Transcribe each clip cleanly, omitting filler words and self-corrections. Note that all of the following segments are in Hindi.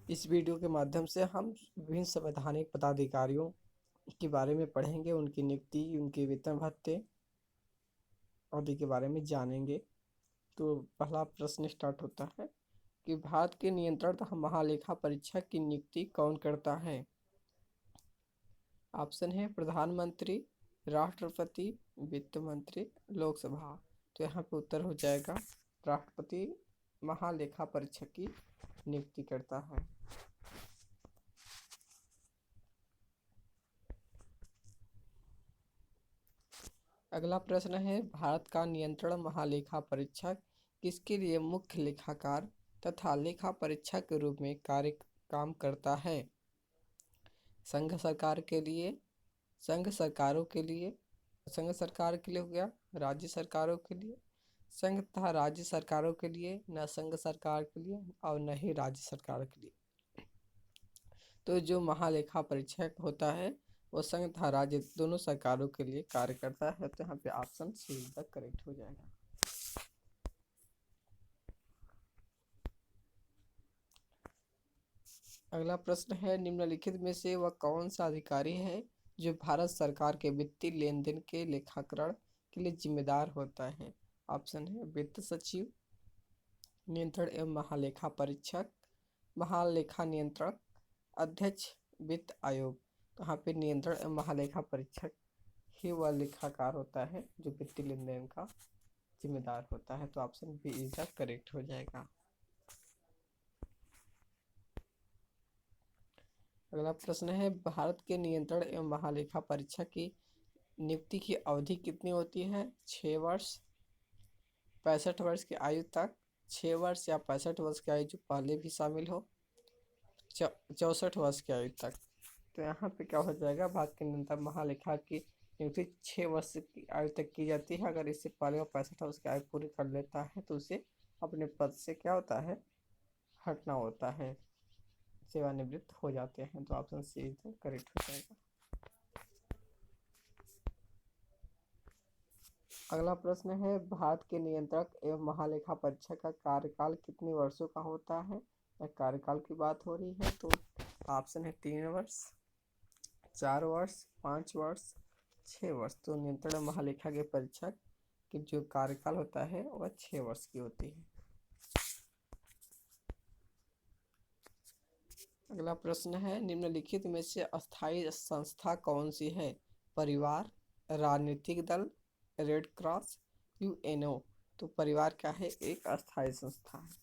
इस वीडियो के माध्यम से हम विभिन्न संवैधानिक पदाधिकारियों के बारे में पढ़ेंगे, उनकी नियुक्ति, उनके वेतन भत्ते आदि के बारे में जानेंगे। तो पहला प्रश्न स्टार्ट होता है कि भारत के नियंत्रण तथा महालेखा परीक्षक की नियुक्ति कौन करता है। ऑप्शन है प्रधानमंत्री, राष्ट्रपति, वित्त मंत्री, लोकसभा। तो यहाँ पे उत्तर हो जाएगा राष्ट्रपति महालेखा परीक्षक की नियुक्ति करता है। अगला प्रश्न है भारत का नियंत्रण महालेखा परीक्षक किसके लिए मुख्य लेखाकार तथा लेखा परीक्षक के रूप में काम करता है। संघ सरकार के लिए, संघ सरकारों के लिए, संघ सरकार के लिए हो गया, राज्य सरकारों के लिए, संघ तथा राज्य सरकारों के लिए, न संघ सरकार के लिए और न ही राज्य सरकार के लिए। तो जो महालेखा परीक्षक होता है वो संघ तथा राज्य दोनों सरकारों के लिए कार्य करता है। तो यहाँ पे ऑप्शन सी तक करेक्ट हो जाएगा। अगला प्रश्न है निम्नलिखित में से वह कौन सा अधिकारी है जो भारत सरकार के वित्तीय लेन देन के लेखाकरण के लिए जिम्मेदार होता है। ऑप्शन है वित्त सचिव, नियंत्रण एवं महालेखा परीक्षक, महालेखा नियंत्रक, अध्यक्ष वित्त आयोग। तो यहाँ पे नियंत्रण एवं महालेखा परीक्षक ही वह लेखाकार होता है जो वित्तीय लेन देन का जिम्मेदार होता है। तो option B is the correct हो जाएगा। अगला प्रश्न है भारत के नियंत्रण एवं महालेखा परीक्षक की नियुक्ति की अवधि कितनी होती है। 6 वर्ष, 65 वर्ष की आयु तक, 6 वर्ष या 65 वर्ष की आयु जो पहले भी शामिल हो, 64 वर्ष की आयु तक। तो यहाँ पे क्या हो जाएगा, भारत के नियंत्रण महालेखा की नियुक्ति 6 वर्ष की आयु तक की जाती है। अगर इससे पहले वो 65 वर्ष की आयु पूरी कर लेता है तो उसे अपने पद से क्या होता है, हटना होता है, सेवानिवृत्त हो जाते हैं। तो ऑप्शन सी करेक्ट हो जाएगा। अगला प्रश्न है भारत के नियंत्रक एवं महालेखा परीक्षक का कार्यकाल कितने वर्षों का होता है। कार्यकाल की बात हो रही है तो ऑप्शन है 3 वर्ष, 4 वर्ष, 5 वर्ष, 6 वर्ष। तो नियंत्रण महालेखा के परीक्षक की जो कार्यकाल होता है वह 6 वर्ष की होती है। अगला प्रश्न है निम्नलिखित में से अस्थायी संस्था कौन सी है। परिवार, राजनीतिक दल, रेड क्रॉस, यूएनओ। तो परिवार क्या है, एक अस्थायी संस्था है।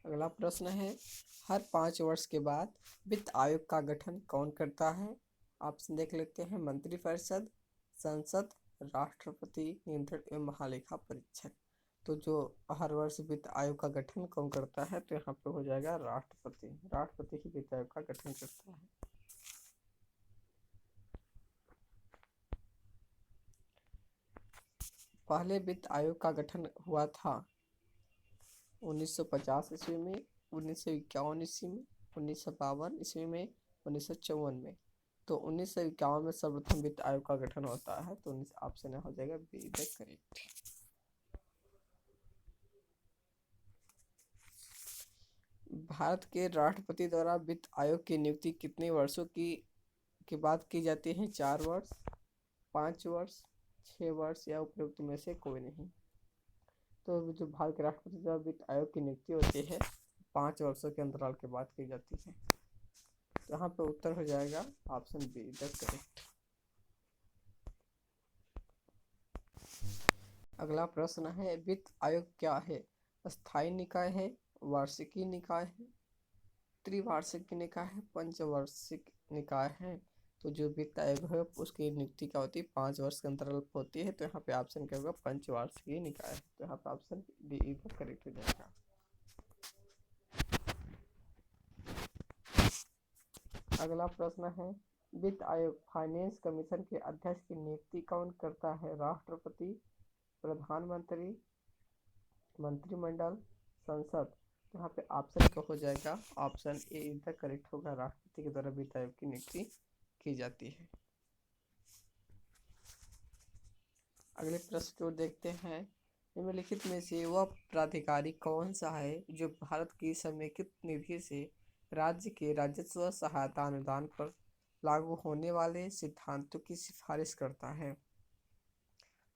अगला प्रश्न है हर 5 वर्ष के बाद वित्त आयोग का गठन कौन करता है। ऑप्शन देख लेते हैं मंत्रिपरिषद, संसद, राष्ट्रपति, नियंत्रण एवं महालेखा परीक्षक। तो जो हर वर्ष वित्त आयोग का गठन कौन करता है, तो यहाँ पे हो जाएगा राष्ट्रपति। राष्ट्रपति ही वित्त आयोग का गठन करता है। पहले वित्त आयोग का गठन हुआ था 1950 ईस्वी में, 1951 ईस्वी में, 1952 ईस्वी में, 1954 में। तो 1951 में सर्वप्रथम वित्त आयोग का गठन होता है। तो ऑप्शन हो जाएगा बी द करेक्ट। भारत के राष्ट्रपति द्वारा वित्त आयोग की नियुक्ति कितने वर्षों के बाद की जाती है। 4 वर्ष, 5 वर्ष, 6 वर्ष या उपयुक्त में से कोई नहीं। तो जो भारत के राष्ट्रपति द्वारा वित्त आयोग की नियुक्ति होती है 5 वर्षों के अंतराल के बाद की जाती है। तो यहाँ पे उत्तर हो जाएगा ऑप्शन बी द करेक्ट। अगला प्रश्न है वित्त आयोग क्या है। स्थायी निकाय है, वार्षिकी निकाय है, त्रिवार्षिक निकाय है, पंचवार्षिक निकाय है। तो जो वित्त आयोग है उसकी नियुक्ति क्या होती है, 5 वर्ष के अंतराल पर होती है। तो यहाँ पे ऑप्शन क्या होगा, पंचवार्षिक निकाय है। तो यहाँ पे ऑप्शन डी करेक्ट हो जाएगा। अगला प्रश्न है वित्त आयोग फाइनेंस कमीशन के अध्यक्ष की नियुक्ति कौन करता है। राष्ट्रपति, प्रधानमंत्री, मंत्रिमंडल, संसद। तो यहाँ पे ऑप्शन क्या हो जाएगा, option A is the correct होगा। राष्ट्रपति के द्वारा वित्त आयोग की नियुक्ति की जाती है। अगले प्रश्न को देखते हैं निम्नलिखित में से वह प्राधिकारी कौन सा है जो भारत की समेकित निधि से राज्य के राजस्व सहायता अनुदान पर लागू होने वाले सिद्धांतों की सिफारिश करता है?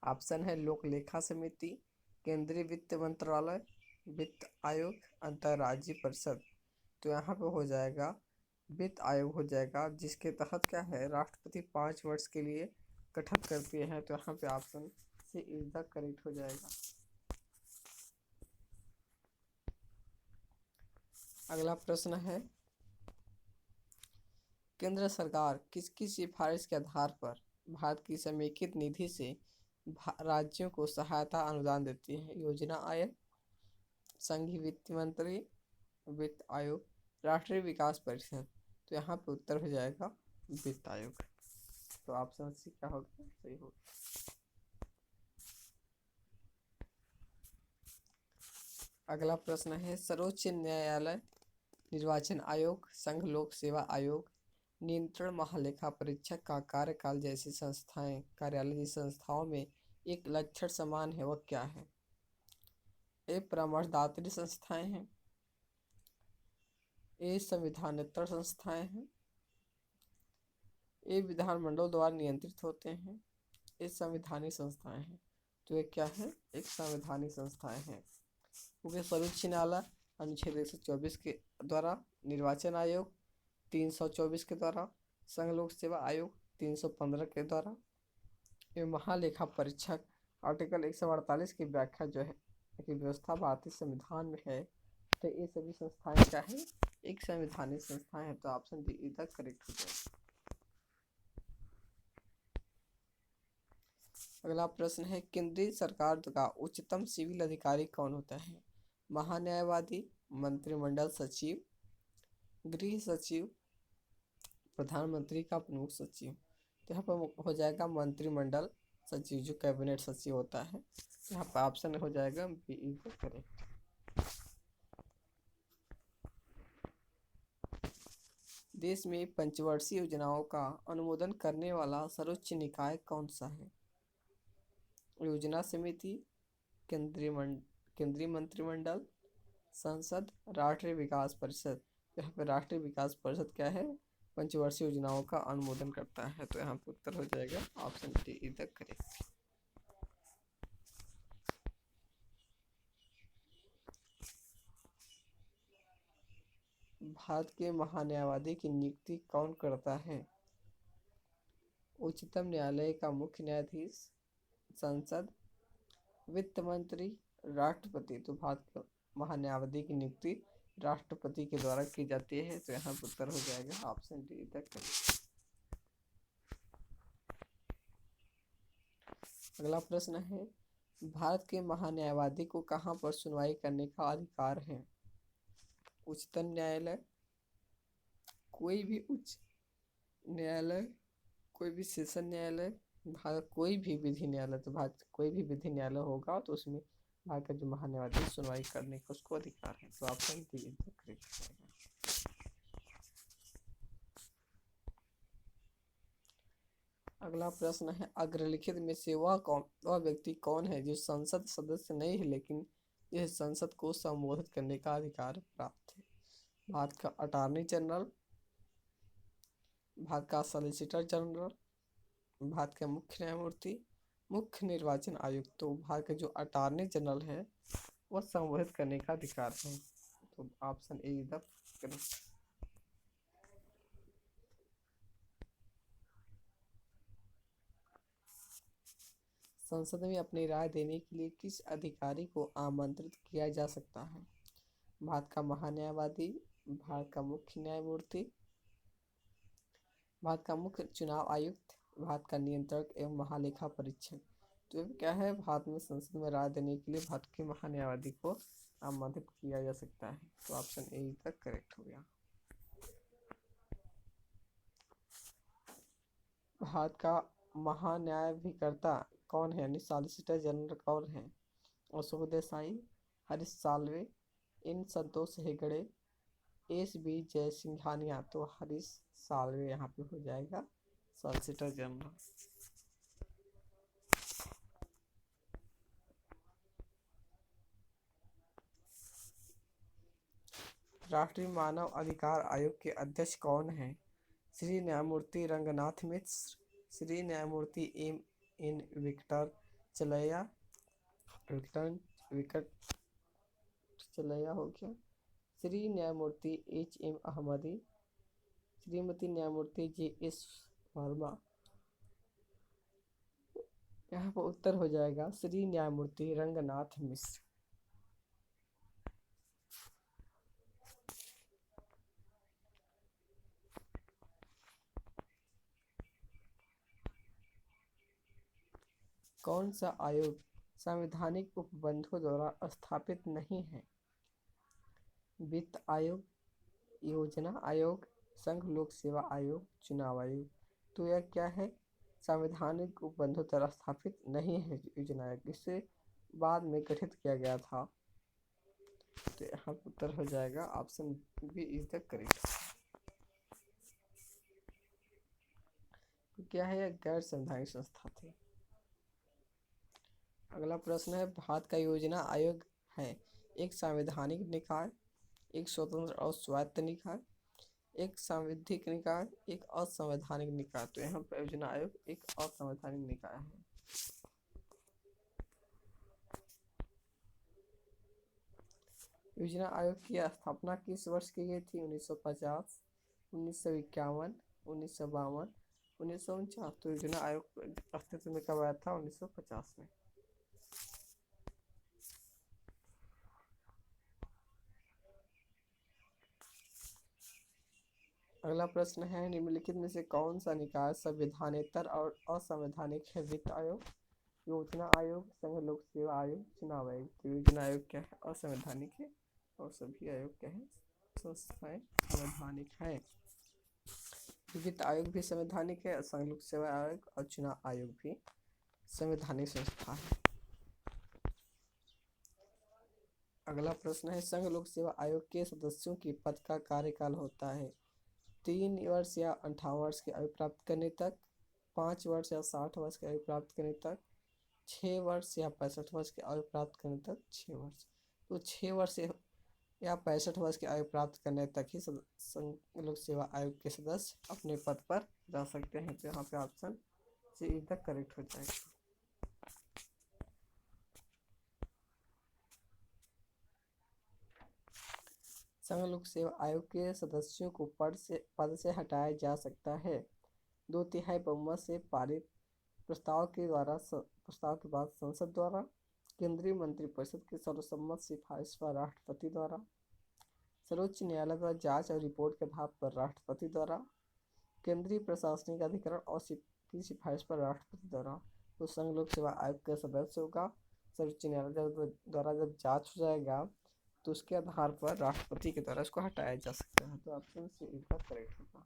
ऑप्शन है लोक लेखा समिति, केंद्रीय वित्त मंत्रालय, वित्त आयोग, अंतर्राज्यीय परिषद। तो यहाँ पे हो जाएगा वित्त आयोग हो जाएगा, जिसके तहत क्या है राष्ट्रपति 5 वर्ष के लिए गठन करते हैं। तो यहाँ पे ऑप्शन से इज द करेक्ट हो जाएगा। अगला प्रश्न है, केंद्र सरकार किसकी सिफारिश के आधार पर भारत की समेकित निधि से राज्यों को सहायता अनुदान देती है? योजना आयोग, संघीय वित्त मंत्री, वित्त आयोग, राष्ट्रीय विकास परिषद। तो यहाँ पे उत्तर हो जाएगा वित्त आयोग। तो ऑप्शन सी क्या होगा, सही होगा। अगला प्रश्न है, सर्वोच्च न्यायालय, निर्वाचन आयोग, संघ लोक सेवा आयोग, नियंत्रण महालेखा परीक्षक का कार्यकाल जैसी संस्थाएं कार्यालय जिस संस्थाओं में एक लक्षण समान है वह क्या है? ए परामर्शदात्री संस्थाएं हैं, ए संविधानेतर संस्थाएं हैं, ए विधानमंडल द्वारा नियंत्रित होते हैं, ए संवैधानिक संस्थाएं हैं। तो ये क्या है, एक संवैधानिक संस्थाएं हैं। क्योंकि सर्वोच्च न्यायालय अनुच्छेद 124 के द्वारा, निर्वाचन आयोग 324 के द्वारा, संघ लोक सेवा आयोग 315 के द्वारा, एवं महालेखा परीक्षक आर्टिकल 148 की व्याख्या जो है की व्यवस्था भारतीय संविधान में है। तो ये सभी संस्थाएं क्या है, एक संवैधानिक संस्थाएं है। तो option D is the correct हो जाएगा। अगला प्रश्न है, केंद्रीय सरकार का उच्चतम सिविल अधिकारी कौन होता है? महान्यायवादी, मंत्रिमंडल सचिव, गृह सचिव, प्रधानमंत्री का प्रमुख सचिव। तो यहाँ पर हो जाएगा मंत्रिमंडल सचिव, जो कैबिनेट सचिव होता है। यहाँ पर ऑप्शन हो जाएगा बी इज द करेक्ट। देश में पंचवर्षीय योजनाओं का अनुमोदन करने वाला सर्वोच्च निकाय कौन सा है? योजना समिति, केंद्रीय मंत्रिमंडल, संसद, राष्ट्रीय विकास परिषद। यहाँ पे राष्ट्रीय विकास परिषद क्या है, पंचवर्षीय योजनाओं का अनुमोदन करता है। तो यहाँ पे उत्तर हो जाएगा option D is the correct. Bharat के महान्यायवादी की नियुक्ति कौन करता है? उच्चतम न्यायालय का मुख्य न्यायाधीश, संसद, वित्त मंत्री, राष्ट्रपति। तो भारत के महान्यायवादी की नियुक्ति राष्ट्रपति के द्वारा की जाती है। तो यहाँ पर उत्तर हो जाएगा ऑप्शन डी तक। अगला प्रश्न है, भारत के महान्यायवादी को कहाँ पर सुनवाई करने का अधिकार है? उच्चतम न्यायालय, कोई भी उच्च न्यायालय, कोई भी सेशन न्यायालय, भारत कोई भी विधि न्यायालय। तो भारत कोई भी विधि न्यायालय होगा तो उसमें भारत का जो महान्यायवादी सुनवाई करने का उसको अधिकार है। तो option D is the correct रहेगा। अगला प्रश्न है, अग्रलिखित में से वह व्यक्ति कौन है जो संसद सदस्य नहीं है लेकिन यह संसद को संबोधित करने का अधिकार प्राप्त है? भारत का अटॉर्नी जनरल, भारत का सॉलिसिटर जनरल, भारत के मुख्य न्यायमूर्ति, मुख्य निर्वाचन आयुक्त। तो भारत के जो अटॉर्नी जनरल है वह संबोधित करने का अधिकार है। तो option A is the correct. संसद में अपनी राय देने के लिए किस अधिकारी को आमंत्रित किया जा सकता है? भारत का महान्यायवादी, भारत का मुख्य न्यायमूर्ति, भारत का मुख्य चुनाव आयुक्त, भारत का नियंत्रक एवं महालेखा परीक्षक। तो क्या है, भारत में संसद में राय देने के लिए भारत के महान्यायवादी को आमंत्रित किया जा सकता है। तो ऑप्शन ए तक करेक्ट हो गया। भारत का महान्यायाधिकर्ता कौन है, यानी सॉलिसिटर जनरल कौन है? अशोक देसाई, हरीश साल्वे, इन संतोष हेगड़े, एस बी जयसिंघानिया। तो हरीश साल्वे यहाँ पे हो जाएगा सॉलिसिटर जनरल। राष्ट्रीय मानव अधिकार आयोग के अध्यक्ष कौन हैं? श्री न्यायमूर्ति रंगनाथ मिश्र, श्री न्यायमूर्ति एम विक्टर चलैया, विकट चलैया हो गया, श्री न्यायमूर्ति एम अहमदी, श्रीमती न्यायमूर्ति एस वर्मा। यहाँ पर उत्तर हो जाएगा श्री न्यायमूर्ति रंगनाथ मिश्र। कौन सा आयोग संवैधानिक उपबंधों द्वारा स्थापित नहीं है? वित्त आयोग, योजना आयोग, संघ लोक सेवा आयोग, चुनाव आयोग। तो यह क्या है? संवैधानिक उपबंधों द्वारा स्थापित नहीं है योजना आयोग, इसे बाद में गठित किया गया था। तो यहाँ उत्तर हो जाएगा option B is the correct. तो क्या है? यह गैर संवैधानिक संस्था थी। अगला प्रश्न है, भारत का योजना आयोग है एक संवैधानिक निकाय, एक स्वतंत्र और स्वायत्त निकाय, एक सांविधिक निकाय, एक असंवैधानिक निकाय। तो यहाँ पर योजना आयोग एक असंवैधानिक निकाय है। योजना आयोग की स्थापना किस वर्ष की गई थी? 1950, 1951, 1952, 1949। तो योजना आयोग अस्तित्व में कब आया था? 1950 में। अगला प्रश्न है, निम्नलिखित में से कौन सा निकाय संविधानेतर और असंवैधानिक है? वित्त आयोग, योजना आयोग, संघ लोक सेवा आयोग, चुनाव आयोग। तो योजना आयोग क्या है? असंवैधानिक है और सभी आयोग क्या है? संस्थाएं संवैधानिक है। वित्त आयोग भी संवैधानिक है, संघ लोक सेवा आयोग और चुनाव आयोग भी संवैधानिक संस्था है। अगला प्रश्न है, संघ लोक सेवा आयोग के सदस्यों की पद का कार्यकाल होता है 3 वर्ष या 58 वर्ष की आयु प्राप्त करने तक, 5 वर्ष या 60 वर्ष की आयु प्राप्त करने तक, 6 वर्ष या 65 वर्ष की आयु प्राप्त करने तक, 6 वर्ष। तो 6 वर्ष या 65 वर्ष की आयु प्राप्त करने तक ही संघ लोक सेवा आयोग के सदस्य अपने पद पर जा सकते हैं। तो यहाँ पे option C is the correct हो जाएगा। संघ लोक सेवा आयोग के सदस्यों को पद से हटाया जा सकता है 2/3 बहुमत से पारित प्रस्ताव के बाद संसद द्वारा, केंद्रीय मंत्रिपरिषद की सर्वसम्मत सिफारिश पर राष्ट्रपति द्वारा, सर्वोच्च न्यायालय द्वारा जांच और रिपोर्ट के आधार पर राष्ट्रपति द्वारा, केंद्रीय प्रशासनिक अधिकरण और की सिफारिश पर राष्ट्रपति द्वारा। तो संघ लोक सेवा आयोग के सदस्यों का सर्वोच्च न्यायालय द्वारा जब जांच हो जाएगा तो उसके आधार पर राष्ट्रपति के द्वारा इसको हटाया जा सकता है। तो option C is the correct होगा।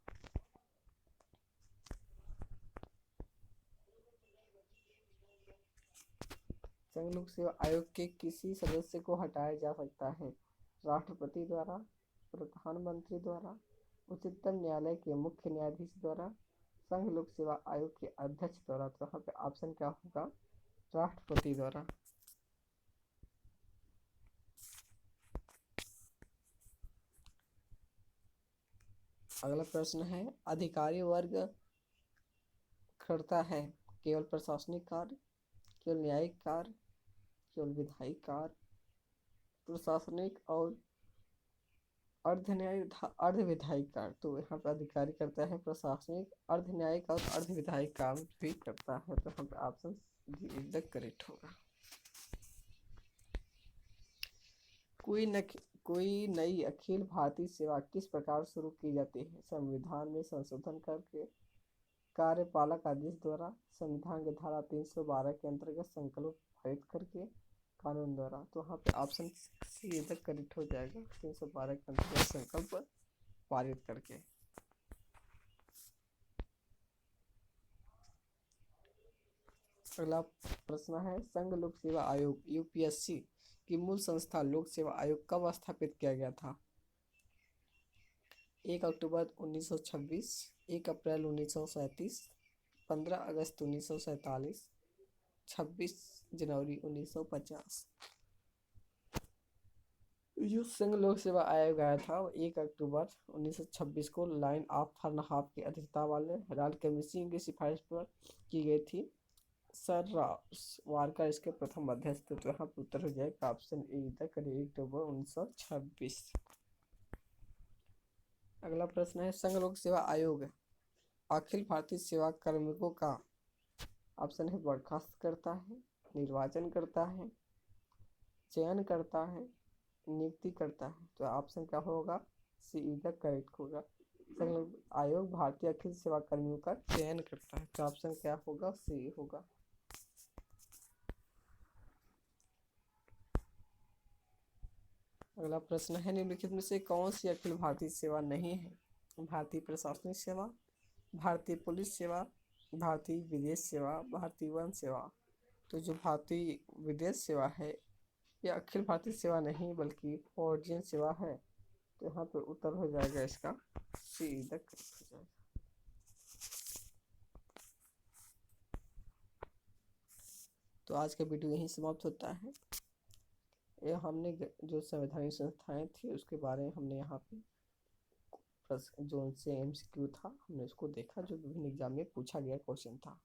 संघ लोक सेवा आयोग के किसी सदस्य को हटाया जा सकता है? राष्ट्रपति द्वारा, प्रधानमंत्री द्वारा, उच्चतम न्यायालय के मुख्य न्यायाधीश द्वारा, संघ लोक सेवा आयोग के अध्यक्ष द्वारा। तो यहाँ पे ऑप्शन क्या होगा? राष्ट्रपति द्वारा। अगला प्रश्न है, अधिकारी वर्ग करता है केवल प्रशासनिक कार्य, केवल न्यायिक कार्य, केवल विधायी कार्य, प्रशासनिक और अर्ध विधायी कार्य। तो यहाँ पे अधिकारी करता है प्रशासनिक, अर्ध न्यायिक और अर्ध विधायी काम भी करता है। तो यहाँ पे option D is the correct होगा। कोई नई अखिल भारतीय सेवा किस प्रकार शुरू की जाती है? संविधान में संशोधन करके, कार्यपालक आदेश द्वारा, संविधान की धारा 312 के अंतर्गत संकल्प पारित करके, कानून द्वारा। तो यहाँ पे ऑप्शन सी इधर करेक्ट हो जाएगा, 312 के अंतर्गत संकल्प पारित करके। अगला प्रश्न है, संघ लोक सेवा आयोग यूपीएससी की मूल संस्था लोक सेवा आयोग कब स्थापित किया गया था? 1 अक्टूबर 1926, 1 अप्रैल 1937, 15 अगस्त 1947, 26 जनवरी 1950। जो संघ लोक सेवा आयोग आया था वो 1 अक्टूबर 1926 को लाइन ऑफ फर्नहाफ की अध्यक्षता वाले रॉयल कमीशन की सिफारिश पर की गई थी। सर रॉस वारकर इसके प्रथम अध्यक्ष थे। तो यहाँ पर उत्तर हो जाएगा ऑप्शन ए तक 1 अक्टूबर 1926। अगला प्रश्न है संघ लोक सेवा आयोग अखिल भारतीय सेवा कार्मिकों का ऑप्शन है बर्खास्त करता है, निर्वाचन करता है, चयन करता है, नियुक्ति करता है। तो ऑप्शन क्या होगा? सी इज द करेक्ट होगा। संघ आयोग भारतीय अखिल सेवा कर्मियों का चयन करता है। तो ऑप्शन क्या होगा? सी होगा। अगला प्रश्न है निम्नलिखित में से कौन सी अखिल भारतीय सेवा नहीं है? भारतीय प्रशासनिक सेवा, भारतीय पुलिस सेवा, भारतीय विदेश सेवा, भारतीय वन सेवा। तो जो भारतीय विदेश सेवा है ये अखिल भारतीय सेवा नहीं बल्कि फौजियन सेवा है। तो यहाँ पर उत्तर हो जाएगा इसका सी तक हो जाएगा। तो आज का वीडियो यहीं समाप्त होता है। ये हमने जो संवैधानिक संस्थाएं थी उसके बारे में हमने यहाँ पे जो उनसे MCQ था हमने उसको देखा जो विभिन्न एग्जाम में पूछा गया क्वेश्चन था।